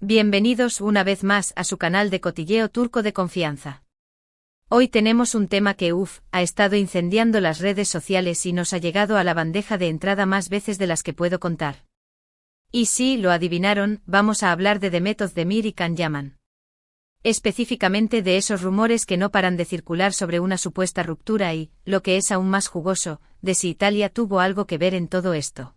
Bienvenidos una vez más a su canal de cotilleo turco de confianza. Hoy tenemos un tema que ha estado incendiando las redes sociales y nos ha llegado a la bandeja de entrada más veces de las que puedo contar. Y sí, lo adivinaron, vamos a hablar de Demet Özdemir y Can Yaman. Específicamente de esos rumores que no paran de circular sobre una supuesta ruptura y, lo que es aún más jugoso, de si Italia tuvo algo que ver en todo esto.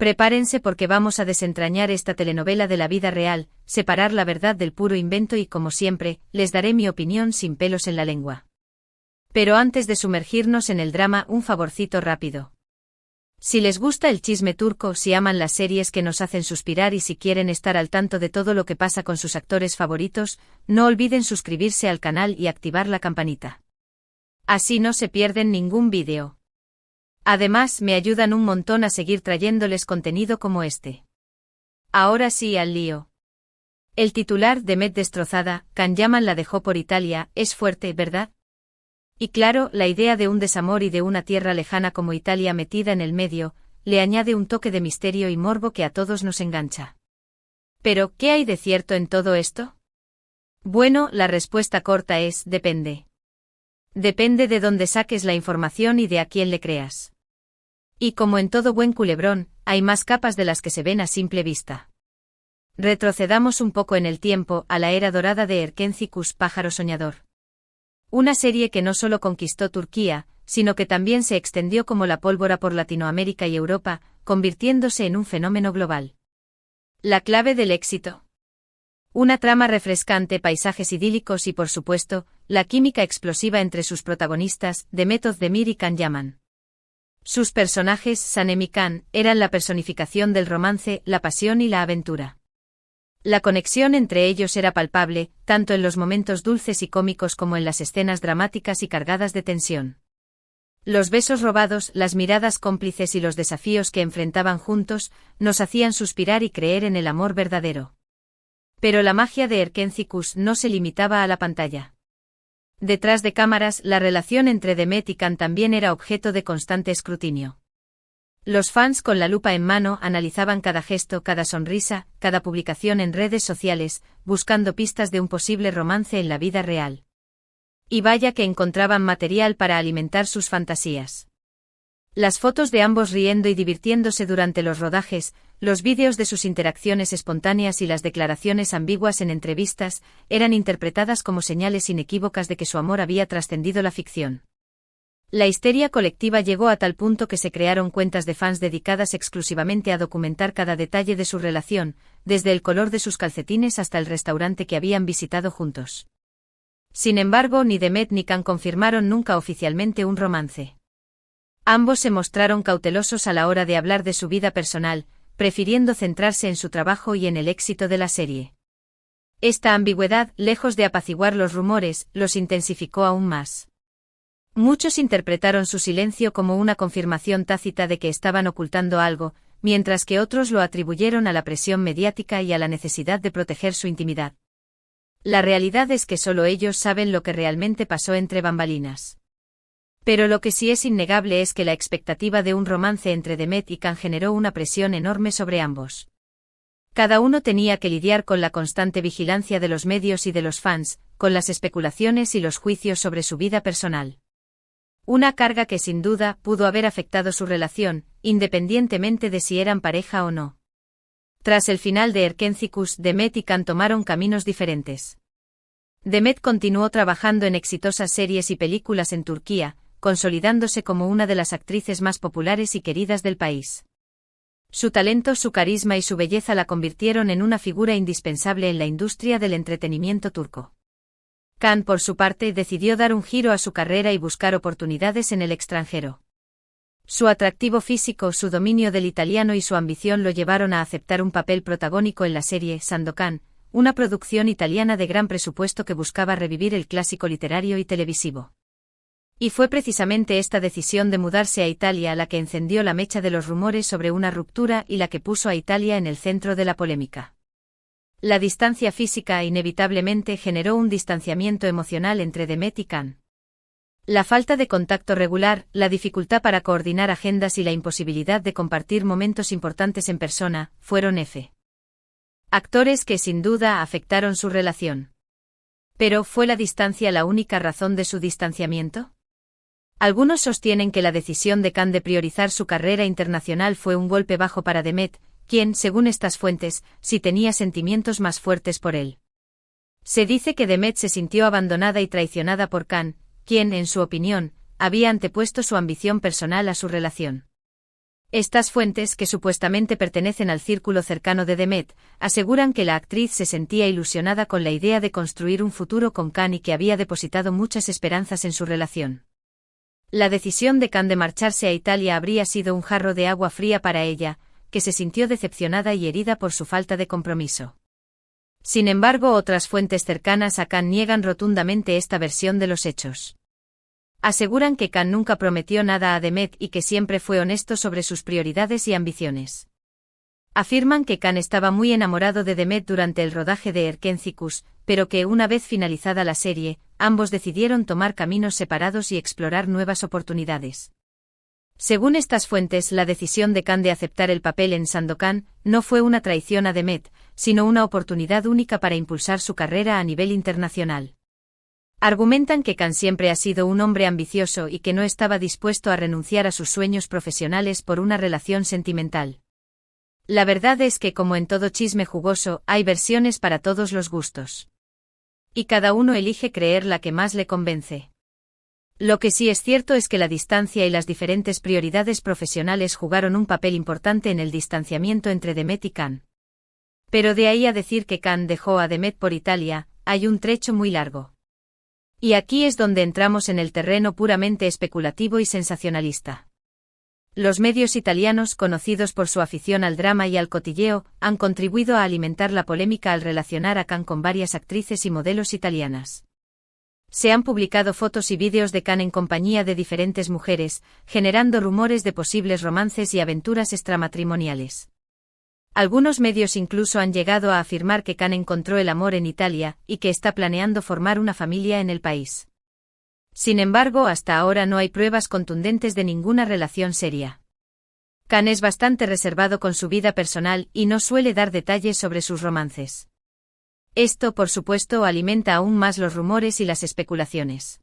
Prepárense porque vamos a desentrañar esta telenovela de la vida real, separar la verdad del puro invento y como siempre, les daré mi opinión sin pelos en la lengua. Pero antes de sumergirnos en el drama, un favorcito rápido. Si les gusta el chisme turco, si aman las series que nos hacen suspirar y si quieren estar al tanto de todo lo que pasa con sus actores favoritos, no olviden suscribirse al canal y activar la campanita. Así no se pierden ningún vídeo. Además, me ayudan un montón a seguir trayéndoles contenido como este. Ahora sí al lío. El titular, Demet destrozada, Can Yaman la dejó por Italia, es fuerte, ¿verdad? Y claro, la idea de un desamor y de una tierra lejana como Italia metida en el medio, le añade un toque de misterio y morbo que a todos nos engancha. Pero, ¿qué hay de cierto en todo esto? Bueno, la respuesta corta es, depende. Depende de dónde saques la información y de a quién le creas. Y como en todo buen culebrón, hay más capas de las que se ven a simple vista. Retrocedamos un poco en el tiempo, a la era dorada de Erkenci Pájaro Soñador. Una serie que no solo conquistó Turquía, sino que también se extendió como la pólvora por Latinoamérica y Europa, convirtiéndose en un fenómeno global. La clave del éxito. Una trama refrescante, paisajes idílicos y por supuesto, la química explosiva entre sus protagonistas, Demet Özdemir y Can Yaman. Sus personajes, Sanem y Can, eran la personificación del romance, la pasión y la aventura. La conexión entre ellos era palpable, tanto en los momentos dulces y cómicos como en las escenas dramáticas y cargadas de tensión. Los besos robados, las miradas cómplices y los desafíos que enfrentaban juntos, nos hacían suspirar y creer en el amor verdadero. Pero la magia de Erkenci no se limitaba a la pantalla. Detrás de cámaras, la relación entre Demet y Can también era objeto de constante escrutinio. Los fans con la lupa en mano analizaban cada gesto, cada sonrisa, cada publicación en redes sociales, buscando pistas de un posible romance en la vida real. Y vaya que encontraban material para alimentar sus fantasías. Las fotos de ambos riendo y divirtiéndose durante los rodajes, los vídeos de sus interacciones espontáneas y las declaraciones ambiguas en entrevistas, eran interpretadas como señales inequívocas de que su amor había trascendido la ficción. La histeria colectiva llegó a tal punto que se crearon cuentas de fans dedicadas exclusivamente a documentar cada detalle de su relación, desde el color de sus calcetines hasta el restaurante que habían visitado juntos. Sin embargo, ni Demet ni Can confirmaron nunca oficialmente un romance. Ambos se mostraron cautelosos a la hora de hablar de su vida personal, prefiriendo centrarse en su trabajo y en el éxito de la serie. Esta ambigüedad, lejos de apaciguar los rumores, los intensificó aún más. Muchos interpretaron su silencio como una confirmación tácita de que estaban ocultando algo, mientras que otros lo atribuyeron a la presión mediática y a la necesidad de proteger su intimidad. La realidad es que solo ellos saben lo que realmente pasó entre bambalinas. Pero lo que sí es innegable es que la expectativa de un romance entre Demet y Can generó una presión enorme sobre ambos. Cada uno tenía que lidiar con la constante vigilancia de los medios y de los fans, con las especulaciones y los juicios sobre su vida personal. Una carga que sin duda pudo haber afectado su relación, independientemente de si eran pareja o no. Tras el final de Erkenci, Demet y Can tomaron caminos diferentes. Demet continuó trabajando en exitosas series y películas en Turquía, consolidándose como una de las actrices más populares y queridas del país. Su talento, su carisma y su belleza la convirtieron en una figura indispensable en la industria del entretenimiento turco. Can, por su parte, decidió dar un giro a su carrera y buscar oportunidades en el extranjero. Su atractivo físico, su dominio del italiano y su ambición lo llevaron a aceptar un papel protagónico en la serie Sandokan, una producción italiana de gran presupuesto que buscaba revivir el clásico literario y televisivo. Y fue precisamente esta decisión de mudarse a Italia la que encendió la mecha de los rumores sobre una ruptura y la que puso a Italia en el centro de la polémica. La distancia física inevitablemente generó un distanciamiento emocional entre Demet y Can. La falta de contacto regular, la dificultad para coordinar agendas y la imposibilidad de compartir momentos importantes en persona, fueron Actores que sin duda afectaron su relación. ¿Pero fue la distancia la única razón de su distanciamiento? Algunos sostienen que la decisión de Khan de priorizar su carrera internacional fue un golpe bajo para Demet, quien, según estas fuentes, sí tenía sentimientos más fuertes por él. Se dice que Demet se sintió abandonada y traicionada por Khan, quien, en su opinión, había antepuesto su ambición personal a su relación. Estas fuentes, que supuestamente pertenecen al círculo cercano de Demet, aseguran que la actriz se sentía ilusionada con la idea de construir un futuro con Khan y que había depositado muchas esperanzas en su relación. La decisión de Khan de marcharse a Italia habría sido un jarro de agua fría para ella, que se sintió decepcionada y herida por su falta de compromiso. Sin embargo, otras fuentes cercanas a Khan niegan rotundamente esta versión de los hechos. Aseguran que Khan nunca prometió nada a Demet y que siempre fue honesto sobre sus prioridades y ambiciones. Afirman que Khan estaba muy enamorado de Demet durante el rodaje de Erkencicus, pero que una vez finalizada la serie, ambos decidieron tomar caminos separados y explorar nuevas oportunidades. Según estas fuentes, la decisión de Khan de aceptar el papel en Sandokan no fue una traición a Demet, sino una oportunidad única para impulsar su carrera a nivel internacional. Argumentan que Khan siempre ha sido un hombre ambicioso y que no estaba dispuesto a renunciar a sus sueños profesionales por una relación sentimental. La verdad es que, como en todo chisme jugoso, hay versiones para todos los gustos. Y cada uno elige creer la que más le convence. Lo que sí es cierto es que la distancia y las diferentes prioridades profesionales jugaron un papel importante en el distanciamiento entre Demet y Khan. Pero de ahí a decir que Khan dejó a Demet por Italia, hay un trecho muy largo. Y aquí es donde entramos en el terreno puramente especulativo y sensacionalista. Los medios italianos, conocidos por su afición al drama y al cotilleo, han contribuido a alimentar la polémica al relacionar a Khan con varias actrices y modelos italianas. Se han publicado fotos y vídeos de Khan en compañía de diferentes mujeres, generando rumores de posibles romances y aventuras extramatrimoniales. Algunos medios incluso han llegado a afirmar que Khan encontró el amor en Italia y que está planeando formar una familia en el país. Sin embargo, hasta ahora no hay pruebas contundentes de ninguna relación seria. Khan es bastante reservado con su vida personal y no suele dar detalles sobre sus romances. Esto, por supuesto, alimenta aún más los rumores y las especulaciones.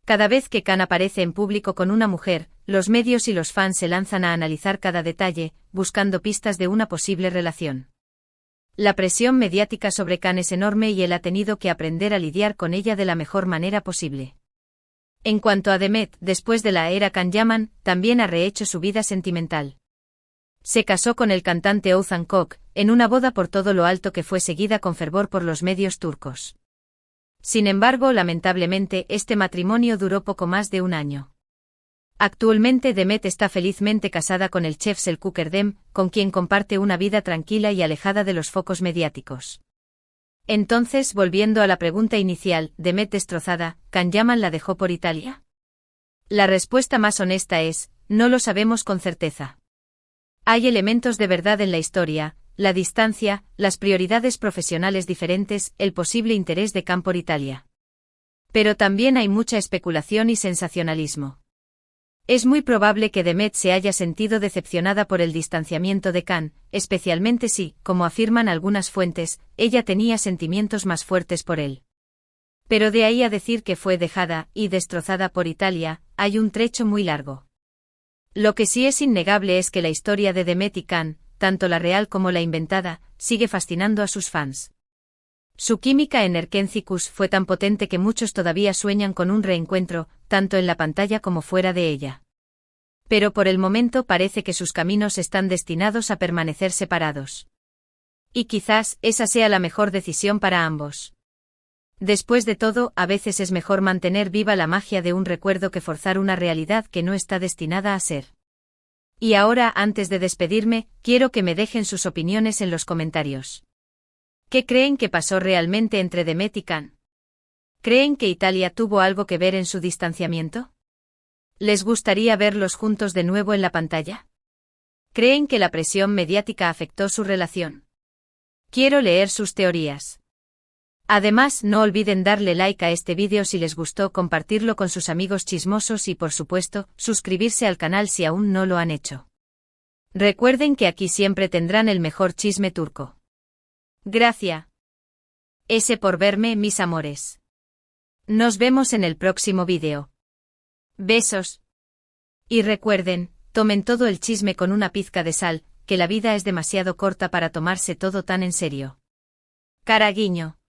Cada vez que Khan aparece en público con una mujer, los medios y los fans se lanzan a analizar cada detalle, buscando pistas de una posible relación. La presión mediática sobre Khan es enorme y él ha tenido que aprender a lidiar con ella de la mejor manera posible. En cuanto a Demet, después de la era Khan Yaman, también ha rehecho su vida sentimental. Se casó con el cantante Oğuzhan Koç, en una boda por todo lo alto que fue seguida con fervor por los medios turcos. Sin embargo, lamentablemente, este matrimonio duró poco más de un año. Actualmente Demet está felizmente casada con el chef Selçuk Erdem, con quien comparte una vida tranquila y alejada de los focos mediáticos. Entonces, volviendo a la pregunta inicial, Demet destrozada, ¿Khan Yaman la dejó por Italia? La respuesta más honesta es, no lo sabemos con certeza. Hay elementos de verdad en la historia, la distancia, las prioridades profesionales diferentes, el posible interés de Khan por Italia. Pero también hay mucha especulación y sensacionalismo. Es muy probable que Demet se haya sentido decepcionada por el distanciamiento de Khan, especialmente si, como afirman algunas fuentes, ella tenía sentimientos más fuertes por él. Pero de ahí a decir que fue dejada y destrozada por Italia, hay un trecho muy largo. Lo que sí es innegable es que la historia de Demet y Khan, tanto la real como la inventada, sigue fascinando a sus fans. Su química en Erkencicus fue tan potente que muchos todavía sueñan con un reencuentro, tanto en la pantalla como fuera de ella. Pero por el momento parece que sus caminos están destinados a permanecer separados. Y quizás esa sea la mejor decisión para ambos. Después de todo, a veces es mejor mantener viva la magia de un recuerdo que forzar una realidad que no está destinada a ser. Y ahora, antes de despedirme, quiero que me dejen sus opiniones en los comentarios. ¿Qué creen que pasó realmente entre Demet y Khan? ¿Creen que Italia tuvo algo que ver en su distanciamiento? ¿Les gustaría verlos juntos de nuevo en la pantalla? ¿Creen que la presión mediática afectó su relación? Quiero leer sus teorías. Además, no olviden darle like a este vídeo si les gustó, compartirlo con sus amigos chismosos y, por supuesto, suscribirse al canal si aún no lo han hecho. Recuerden que aquí siempre tendrán el mejor chisme turco. Gracias. S por verme, mis amores. Nos vemos en el próximo vídeo. Besos. Y recuerden, tomen todo el chisme con una pizca de sal, que la vida es demasiado corta para tomarse todo tan en serio. Caraguiño.